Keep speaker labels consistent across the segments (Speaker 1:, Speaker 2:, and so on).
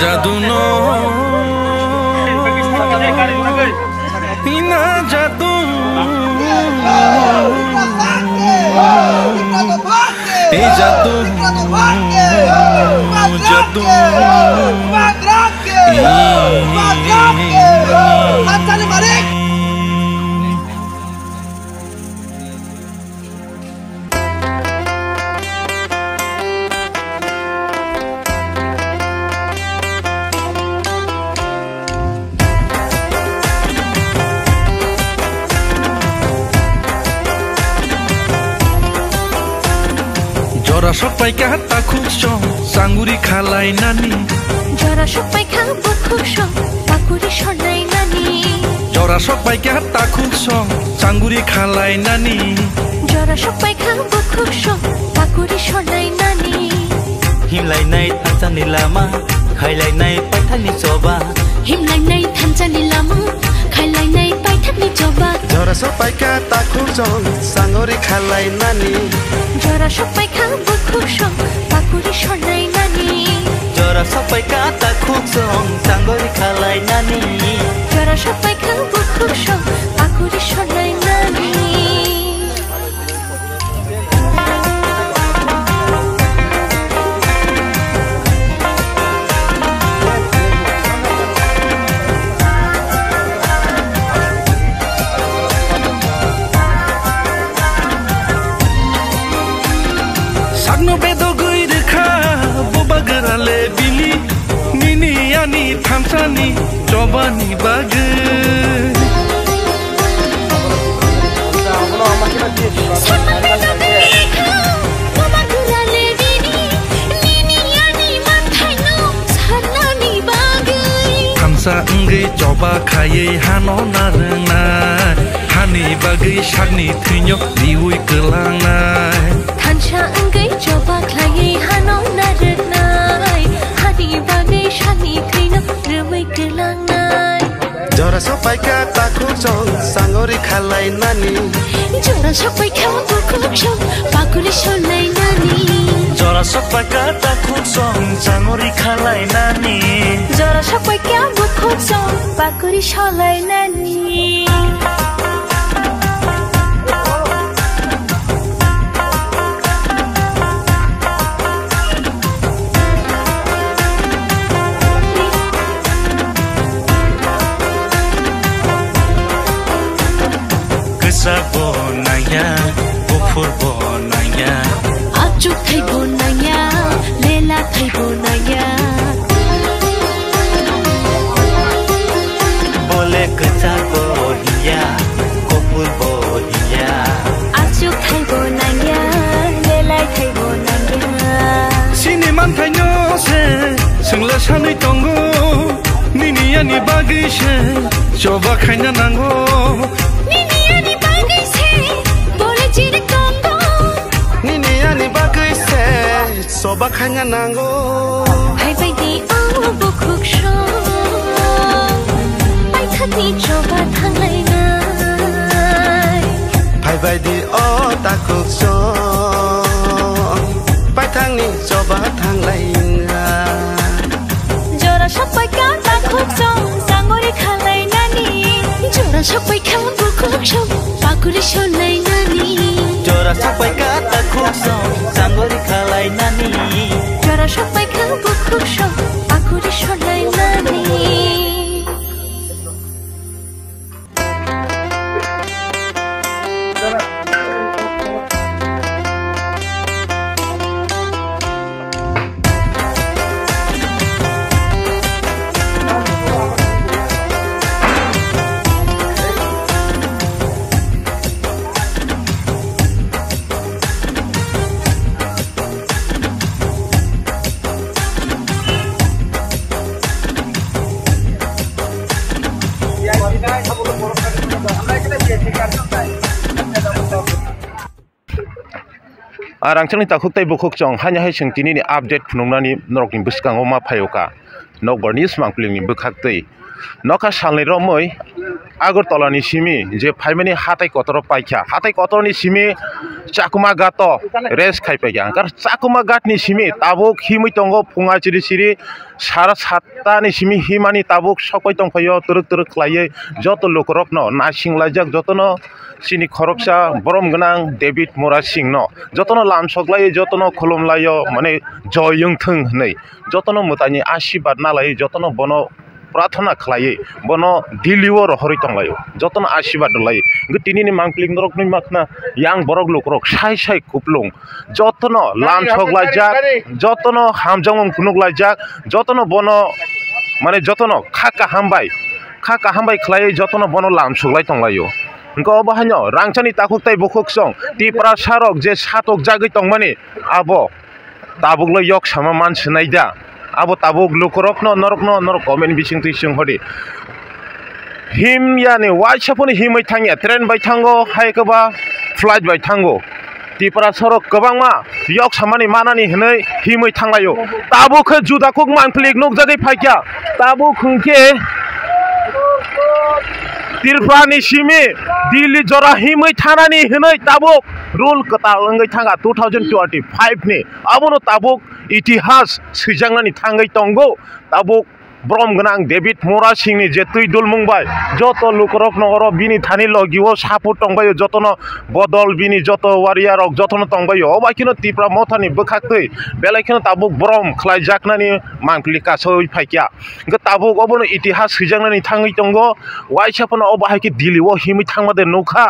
Speaker 1: जादू नो बिना जादू ए जादू जादू Jora sopai ka takuk song sanguri khalai nani
Speaker 2: Jora sopai ka bukuk song pakuri shonai nani
Speaker 1: Jora sopai ka takuk song sanguri khalai nani
Speaker 2: Jora sopai ka bukuk song pakuri shonai nani
Speaker 3: Himlai nai thanchani lama khailai nai paithani choba
Speaker 2: Himlai nai thanchani lama khailai nai paithani choba
Speaker 4: Jora sopai ka takuk song sanguri khalai nani
Speaker 2: Jora sopai ka bukuk song pakuri shonai nani
Speaker 3: Jora sopai ka takuk song sangori khalai nani
Speaker 2: Jora sopai ka bukuk song pakuri shonai nani
Speaker 1: Sagno bedo gui rekha boba garale bili nini ani thamsani chobani bag Thamsa ngai choba khaye hano narna hani bagai sagni thunyo diui kelangna
Speaker 2: Thansa ngai choba khaye hano narnai hani bagai sagni thunyo rumai kelangnai
Speaker 4: Jora sopai ka takuk song sangori khalai nani
Speaker 2: Jora sopai ka bukuk song pakuri shonai nani
Speaker 3: Jora sopai ka takuk song sangori khalai nani
Speaker 2: Jora sopai ka bukuk song pakuri shonai nani
Speaker 3: Kesak bonanya bufur bonanya
Speaker 2: Achuk thai bonanya lela thai bonanya
Speaker 3: Boleh kesak bonia kofur bonia
Speaker 2: Achuk thai bonanya lela thai bonanya
Speaker 1: Sini man thaino se singla sanai tongo nini ani bagai se choba khaina nango
Speaker 2: Nini ani bagai se bole jiri tongo
Speaker 4: Nini ani bagai se soba khanya nango
Speaker 2: Hai bai di au bukuk shong Bai thani choba thanglai nai
Speaker 4: Pai bai di o takuk song pai thang ni soba thang lai nga
Speaker 2: Jora sopai ka takuk song sangori khalai nani Jora sopai ka bukuk song pakuri shonai nani
Speaker 3: Jora sopai ka takuk song sangori khalai nani
Speaker 2: Jora sopai ka bukuk song pakuri shonai nani
Speaker 5: Arangchangni takhutai bukhuk chong hanya hai singtini ni update phunungnani norokni biskango ma phayoka nok barni smangpling ni bukhaktei noka salni romoi Agartala ni simi je phaimani hatai kotoro paikha hatai kotoro ni simi Chakuma gato res khai paikha kar Chakuma gat ni simi tabuk himui tongo punga chiri chiri sara satta ni simi himani tabuk sokoi tongphayo turuk turuk khlaiye joto lokorok no nasing lajak jotono sini khoroksa borom gnang David Mora Singh no jotono lam soklai jotono khulum layo mane joyung thung nei jotono mutani ashibad nalai jotono bono प्रार्थना खलाये बनो दिलिओ रहरि तंगलायो जतन आशीर्वाद लाई गतिनि मांगप्लिंग रकनि माखना यांग बरक लोकरक साइ साइ कुपलुं जतन लाम छगला जाक जतन हामजंग कुनुगला जाक जतन बनो माने जतन खाका हामबाय खलाये जतन बनो लाम छगलाय तंगलायो गो बाहानो रांचानि ताखुकताय बखुकसं तिप्रा सारक जे सातक जागै तंगमानि आबो ताबुगलो yok sama man senaida abo tabuk lukorok no norok komen bising tising hodi him yani waisaponi himai thangya train bai thango haikaba flight bai thango tipra sorok gobangma yok samani manani hnei himai thanglayo tabuk juda kok manplik nok jagai phaikya tabuk khungke tirpani simi dili jora himai thanani hnei tabuk rule kata langai thanga 2025 ni abono tabuk इतिहास सैजांनानि थांगै तंगो Tabuk ब्रम गनां David मोरा सिंहनि जे तुइ दुल मुंबाय जत लुकरक नगर बिनि थानि लगिओ सापु तंबायो जतन बदल बिनि जत वारियारक जतन तंबायो अबाकिनो Tipra मथानि बखाखै बेलायखिनो Tabuk ब्रम खलाय जाकनानि मांपलि कासै फाइक्या ग ताबुक अबनो इतिहास सैजांनानि थांगै तंगो वाइसापनो अबाहायकि दिलिओ हिमै थांमादे नुखा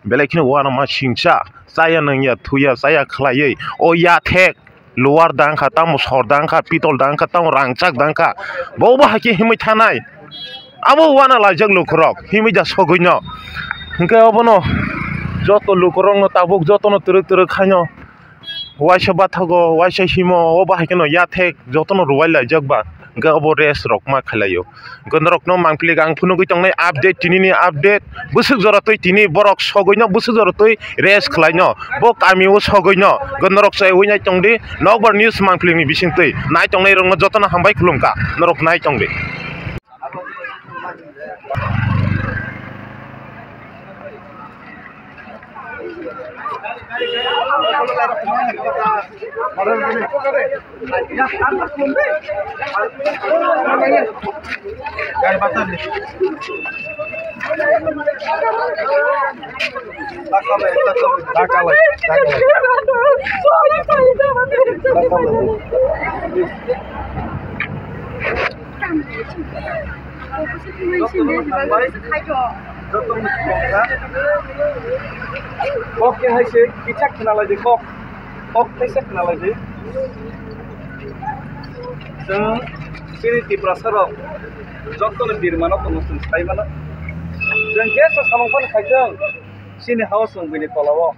Speaker 5: बेलायखिनो वाना मा सिंसा saya nangya thuya saya khlaiye o ya thek lower dangkha tam sor dangkha pitol dangkha tam rangchak dangkha boba haki himai thanai abo wana lajak lukrok himai ja sogoino hingke obono joto lukrok no tabuk joto no turuk khanyo waisa bathago waisa himo oba haki no ya thek joto no ruwai lajak ba ga obo res rokma khalayo gondrok no mangpli gang phunu goi tongnai update tinini update busuk jora toi tini borok sogoino busuk jora toi res khlaino bo kamiu sogoino gondrok sai hoinai tongdi nokbar news mangpli ni bising toi nai tongnai rong jotona hambai khulumka norok nai tongdi
Speaker 6: kok yang hasil kicak kenal aja kok hasil kenal aja sini di prasarok jokto bir mana pengusun sai mana dan jasa samangpan kajang sini haus bini tolawo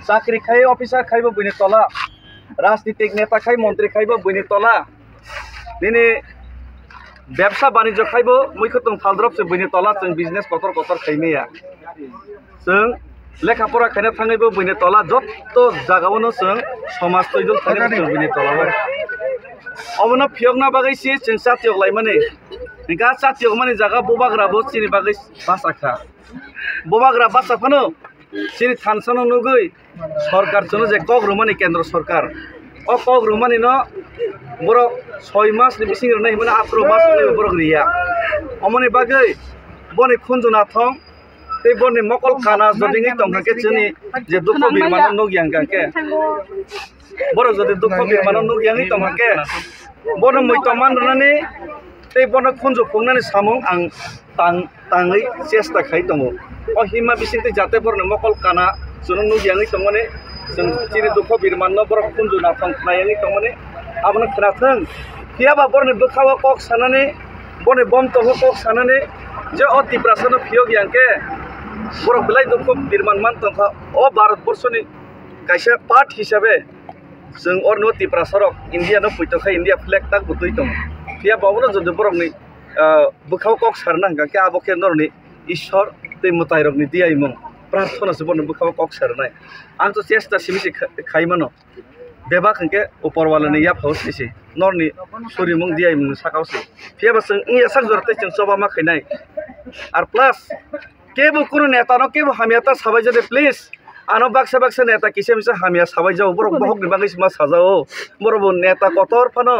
Speaker 6: sakri khai officer khai bo bini tola রাজনীতিক নেতা খাই মন্ত্রী খাইব বইনি তলা দিনে ব্যবসা বাণিজ্য খাইব মুখ্যতম ফালদ্রবসে বইনি তলা जों বিজনেস কতর খাইমেয়া जों लेखापरा खायना थाङैबो बइनि तला जत्त जागावनो जों समाज तैदल थाङै जों बइनि तलाबो अबनो फियगना बागैसि जों सातियक लाइमाने निगा सातियक माने जागा बबाग्राबो सिनि बागै बासाखा बबाग्रा बासाफानो सिनि थानसानो नुगै सरकार जों जे कग्रुमानि केन्द्र सरकार अ कग्रुमानि न बर 6 मास नि बिसिं रनाय माने 18 मास नि बर गैया अमनि बागै बनि खुनजुना थं ते बनि मकल खाना जदिङै तंखाके जोंनि जे दुख बिरमान नगियां गाके बर जदि दुख बिरमान नगियाङै तंखाके बन मैतमान रनानै ते बन खुनजु खुंनानै सामुं आं ताङै चेष्टा खाइ दङ अ हिमा बिसिंते जाते बरनो मकल खाना जों नगियाङै तंमाने जों जिनि दुख बिरमान बर खुनजु ना तंखायङै तंमाने आबनो खोनाथों हियाबा बरनो बोखावा कक सानानै बने बम तंखो कक सानानै जे अति प्रासन फियगियांके बरक बिलाइ दुख बिरमान मान तंखा अ भारत बर्षनि कायसे पार्ट हिसाबै जों अरनो तिप्रा सरक इन्डिया न फैतखा इन्डिया फ्लेग ताक बुतै दं फिया बावनो जदि बरकनि बोखाव कक सारनांगा के आबो केन्द्रनि ईश्वर दै मुतायरकनि दियाइमोन प्रार्थना से बरनो बोखाव कक सारनाय आं तो चेष्टा सिमिसि खाइमानो beba khangke uporwala ni yap house isi norni suri mung diai mung sakausi fiaba sing ngi sak jorte ching soba ma khainai ar plus kebu kunu neta no kebu hamiata sabai jade please ano baksa neta kise misa hamia sabai jao borok bohok ni bagis ma sajao borok neta kotor phano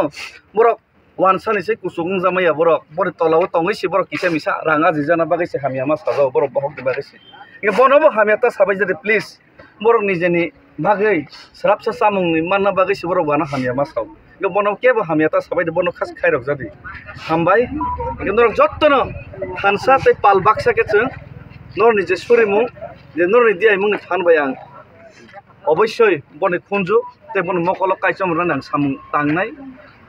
Speaker 6: borok wansani se kusung jamaya borok bori tolawo tongi si borok kise misa ranga jijana bagis hamia ma sajao borok bohok ni bagis nge bonobo hamiata sabai jade please borok nijeni bagai serapsa samung ni manna bagai si borok bana hamia ma saw nge bonobo kebo hamiata sabai de bonok khas khairok jadi hambai nge norok jottono hansa te pal baksa ke chung nor nije suri mung je nor ni diai mung thanbai ang অবশ্যই বনে খুঁজো তে বন মকল কাইচম run সামুং তাংনাই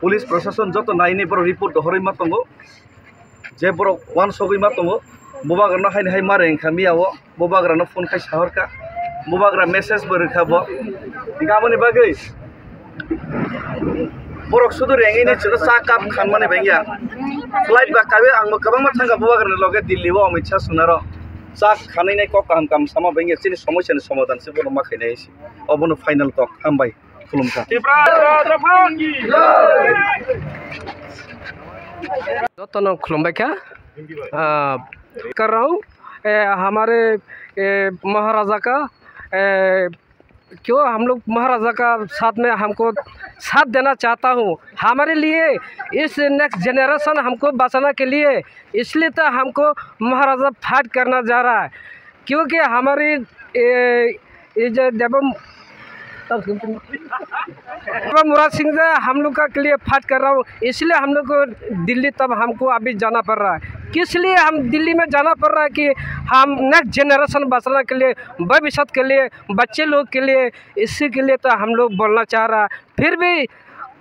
Speaker 6: police প্রশাসন যত নাইনি বড় report দহরই Matanga যে বড় ওয়ান সগই মাতঙ্গ ববাগ্রানো হাইনি হাই মারে খামিয়াও ববাগ্রানো ফোন খাই সাহরকা ববাগ্রা মেসেজ বরে খাবো গাবনি বাগৈ বড় শুধু রেঙ্গিনি ছিল চা কাপ খান মানে বেঙ্গিয়া ফ্লাইট বা কাবে আং গোबां মাথাঙ্গা ববাগ্রানো লগে দিল্লিও Amit Shah সুনারো sak khanai nai kok kam sama bengge sini সমস্যা সমাধান se bono makhai isi obono final talk hambai khulumka
Speaker 7: दोनों खुलम्बाई का कर रहा हूँ हमारे महाराजा का क्यों हम लोग महाराजा का साथ में हमको साथ देना चाहता हूँ हमारे लिए इस नेक्स्ट जनरेशन हमको बचाने के लिए इसलिए तो हमको महाराजा फाइट करना जा रहा है क्योंकि हमारी जब मुराद सिंह से हम लोग का के लिए फाइट कर रहा हूँ इसलिए हम लोग को दिल्ली तब हमको अभी जाना पड़ रहा है किस लिए हम दिल्ली में जाना पड़ रहा है कि हम नेक्स्ट जनरेशन बचाने के लिए भविष्य के लिए बच्चे लोग के लिए इसी के लिए तो हम लोग बोलना चाह रहा है फिर भी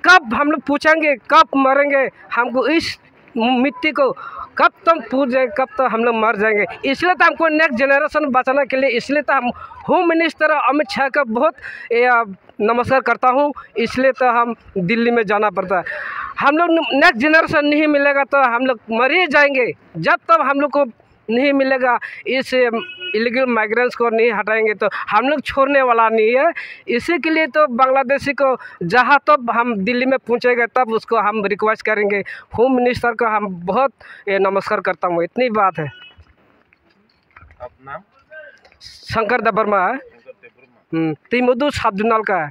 Speaker 7: कब हम लोग पूछेंगे कब मरेंगे हमको इस मिट्टी को कब तक पूछे कब तक हम लोग मर जाएंगे इसलिए तो हमको नेक्स्ट जनरेशन बचाने के लिए इसलिए तो हम होम मिनिस्टर अमित शाह का बहुत नमस्कार करता हूँ इसलिए तो हम दिल्ली में जाना पड़ता है हम लोग नेक्स्ट जनरेशन नहीं मिलेगा तो हम लोग मर ही जाएंगे जब तक हम लोग को नहीं मिलेगा इस इलीगल माइग्रेंट्स को नहीं हटाएंगे तो हम लोग छोड़ने वाला नहीं है इसी के लिए तो बांग्लादेशी को जहाँ तब हम दिल्ली में पहुँचेंगे तब उसको हम रिक्वेस्ट करेंगे होम मिनिस्टर को हम बहुत नमस्कार करता हूँ इतनी बात है शंकर देवर्मा है तिमुदु साबजुनाल का है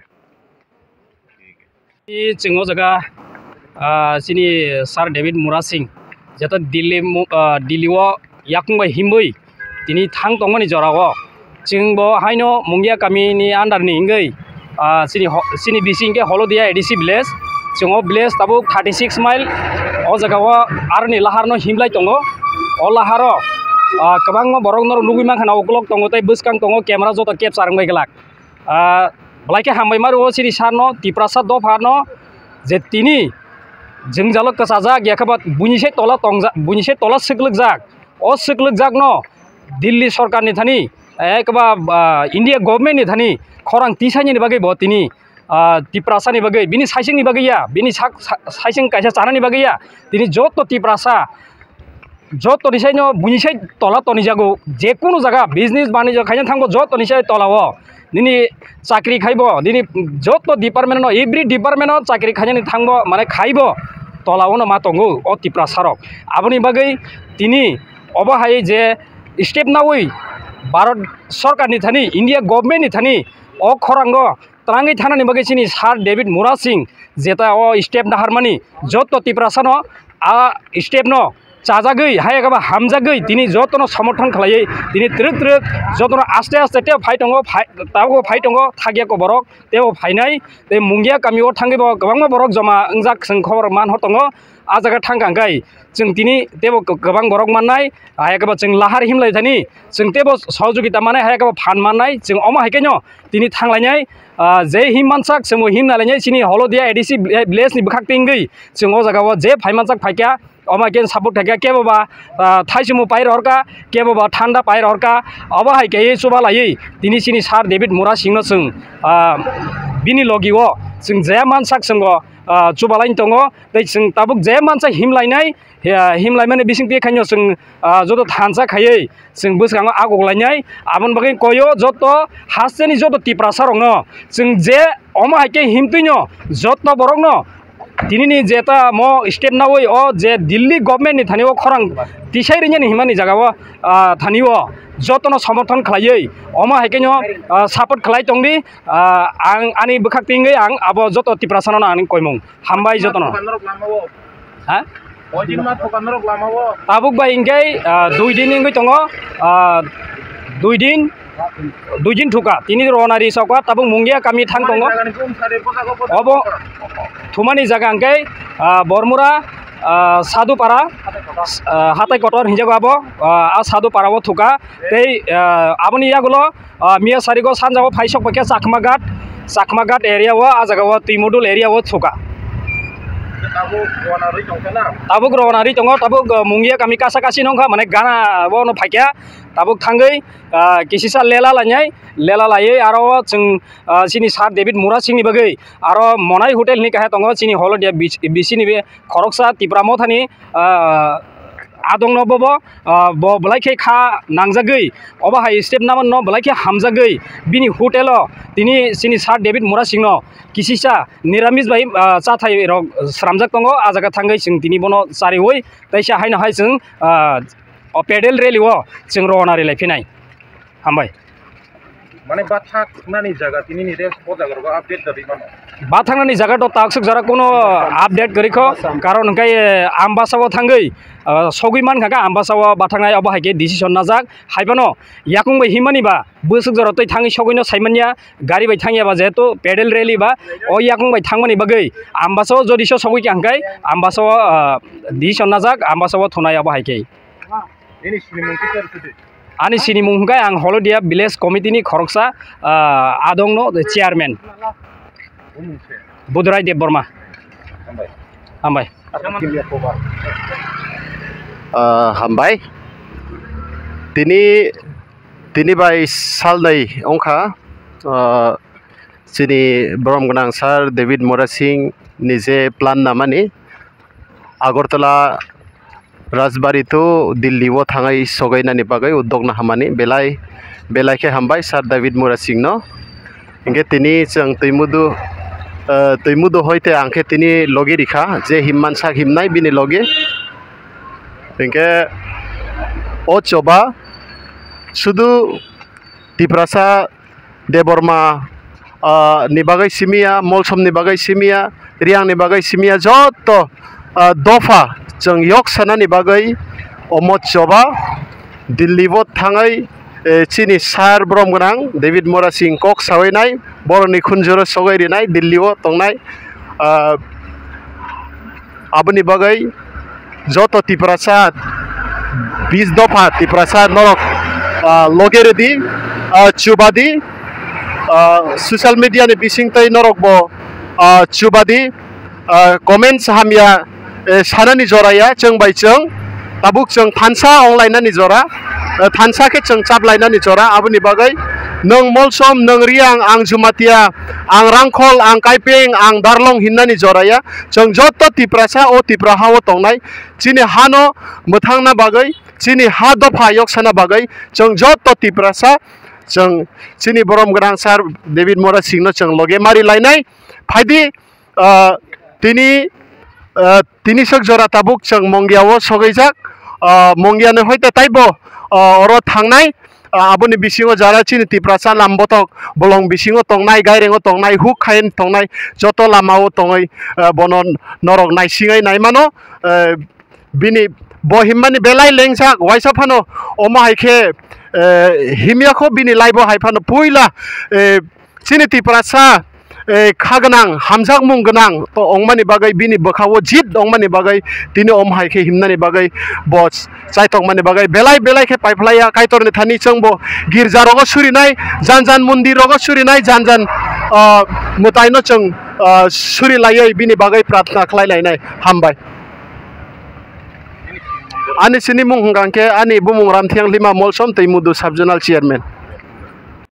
Speaker 8: चिंगो जगह सिनी सर डेविड मुराद सिंह जत दिल्ली याकुंबाई हिम्बई तिनी थांग तंगनि जराओ चिंगबो हाइनो मुंगिया गामिनि आन्डार नि इंगै सिनी बिसिंगे हलदिया एडिसि विलेज चिंगो विलेज ताबो 36 माइल ओ जगाव आरनि लाहारनो हिमलाय तंगो ओ लाहारो गोबां बरंनर लुगुइमा खाना अकलक तंगो तै बसकां तंगो कैमरा जत कैप्चार बाय गलाक ब्लाइके हामबाय मारो सिरि सारनो तिप्रासा दफानो जे तिनी जोंजालक कसाजा याखबा बुनिसे तला सिकलक जाक ओ सिकलक जाक न दिल्ली सरकार नि थानी एकबा इंडिया गवर्नमेंट नि थानी खरां तिसाइनि बागै ब तिनी तिप्रासा नि बागै बिनि साइसिं नि बागै या बिनि साइसिं कायसा चाना नि बागै या तिनी जत तिप्रासा जत निसाइनो बुनिसे तला तनि जागो जेकुनु जागा बिजनेस बानिज्य खायनो थांगो जत निसाइ तलावो दिनै चाकरी खाइबो दिनै जत डिपार्टमेन्ट एभ्रि डिपार्टमेन्ट चाकरी खायनो थांबो माने खाइबो तलावनो मा तंगो अ तिप्रासारक आबनि बागै तिनी अबहाय जे स्टेप नावै भारत सरकार नि थानी इंडिया गवर्नमेंट नि थानी अ खरांगो त्रांगै थानानि बागै सिनि सर डेविड मुराद सिंह जेता a step नाहारमानि Jat तिप्रासानो uh step न चाजागै हायगाबा हामजागै दिनै जतनो समर्थन खालायै दिनै ट्रक जतनो आस्ते आस्ते ते फाइटंगो तावगो फाइटंगो थागियाको बरक तेव फाइनाय ते मुंगिया गामियाव थांगैबो गोबां बरक जमा अंजाक जों खबर मान हतंगो आ जागा थांगांगाय जों दिनै तेव गोबां बरक माननाय हायगाबा जों लाहार हिमलाय थानि जों तेव सहयोगिता माने हायगाबा फान माननाय जों अमा हायकेनो दिनै थांलायनाय जे हिममानसाक जों हिमनालायनाय सिनि हलदिया एडिसि विलेज नि बखाक्तिंगै जों अ जागाव जे फाइमानसाक फाइका अमा केन सापोर्ट थाका केबोबा थाइसुमु पाइर हरका केबोबा ठंडा पाइर हरका अबा हाय के सुबा लायै दिनै सिनि सर डेविड मुराद सिंह जों बिनि लगिओ जों जे मानसाक जों चुबालाइन दङो दै जों ताबुक जे मानसा हिमलायनाय हिमलायमाने बिसिं बेखायनो जों जत थानसा खायै जों बोसगाङो आगगलायनाय आबन बागै कयो जत हासेनि जत तिप्रासारङ जों जे oma haike himtuino jotno borokno tinini jeta mo state nawoi o je Delhi government ni thaniwo khorang tisai ringani himani jagao thaniwo jotno সমর্থন khlaioi oma haikeino support khlai tongdi ang ani bukhak tingai ang abo joto tiprasano ani koimung hambai jotno ha tabuk bai ingkai 2 din ingoi tongo 2 din thuka tini ronari sakwa tabuk mungia kami thang tongo obo thumani jaga angkai bormura Sadupara hatai kotor hinjago abo Sadupara wo thuka tei aboni yagulo Mia Sarigo sanjago phaisok pakya Chakmagat area wo ajaga wo Timodul area wo thuka tabuk ronari tongo tabuk mungia kami kasakasi nongkha mane gana wo no phakya tabuk thangai kisisa lela lai aro jeng sini Sar David Murasing ni bagai aro monai hotel ni kahe tongo sini holodia bisi ni be khoroksa tipramo thani adong no bobo bo belaike kha nangjagai oba hai step naman no belaike hamjagai bini hotelo tini sini Sar David Murasing no kisisa niramis bai cha thai rok sramjak tongo ajaga thangai jeng tini bono sari hoi taisa haina hai jeng pedal rally wo jeng ronari lai phinai hambai
Speaker 5: মানে বাথাকনানি জায়গা তিনি নি race পজাগরগো update দাবি মানো
Speaker 8: বাথাকনানি জায়গা তো তাকসক যারা কোনো আপডেট করিখো কারণ কাই আমবাসাও থাঙ্গই সগিমান খাকা আমবাসাও বাথাকনাই অবহাইকে ডিসিশন নাজাক হাইবানো ইয়াকুং বাই হিমানি বা বসুক যারা তৈ থাঙ্গি সগিনো সাইমানিয়া গাড়ি বাই থাঙ্গিয়া বা যেহেতু পেডেল রেলি বা ও ইয়াকুং বাই থাংমানি বাগৈ আমবাসাও যদিসো সগিকে হাঙ্গাই আমবাসাও ডিসিশন নাজাক আমবাসাও থনাই অবহাইকে
Speaker 5: ini sinimungki tersude
Speaker 8: Ani sini mungkai ang holodia village committee ni khoroksa adongno chairman Budrai Dev Burma hambai
Speaker 4: hambai tini bai salnai ongkha sini borom gonang Sar David Murasing nije plan namani Agartala Rajbari to Delhi wo thangai sogainani bagai uddogna hamani belai ke hambai Sar David Murasing no inge tini jeng teimudu hoite angke tini logi rikha je himman sak himnai bini logi inge o choba sudu Tiprasa Deborma ni bagai simia molsom ni bagai simia riang ni bagai simia joto dofa jeng yok sanani bagai omot choba Delhi wo thangai chini Sar borom gonang David Murasing kok sawainai boroni khunjoro sogai rinai Delhi wo tongnai aboni bagai joto Tiprasa 20 dofa Tiprasa norok logeredi chubadi social media ni bisingtai norok bo chubadi comments hamya sanani joraya jeng bai jeng tabuk jeng thansa online ni jora thansa ke jeng chaplaina ni jora aboni bagai nong molsom nong riang ang jumatia ang rangkhol ang kaipeng ang darlong hinna ni joraya jeng joto Tiprasa o Tipraha wo tongnai chini hano muthangna bagai chini ha dofa yok sana bagai jeng joto Tiprasa jeng chini borom gonang Sar David Murasing no jeng loge mari lainai phaidi tini sok jora tabuk jeng mongia wo sogaijak mongia ne hoite taibo oro thangnai aboni bisingo jara chini Tiprasa lambotok bolong bisingo tongnai gairengo tongnai huk khain tongnai joto lamao tongai bonon norok naisingai naimano bini bohimmani belai lengsak waisa phano oma haike himya kho bini laibo haifano puila chini Tiprasa khaganang hamjak mung ganang to ongmani bagai bini bokhawo jit ongmani bagai tini om hai khe himnani bagai boss chaitok mani bagai belai khe paiplaya kaitor ni thani changbo girja rogo surinai janjan mundir rogo surinai janjan mutaino chang suri layai bini bagai pratna khlai lainai hambai ani sini mung hangke ani bumung ramthiang lima molsom teimudu subjonal chairman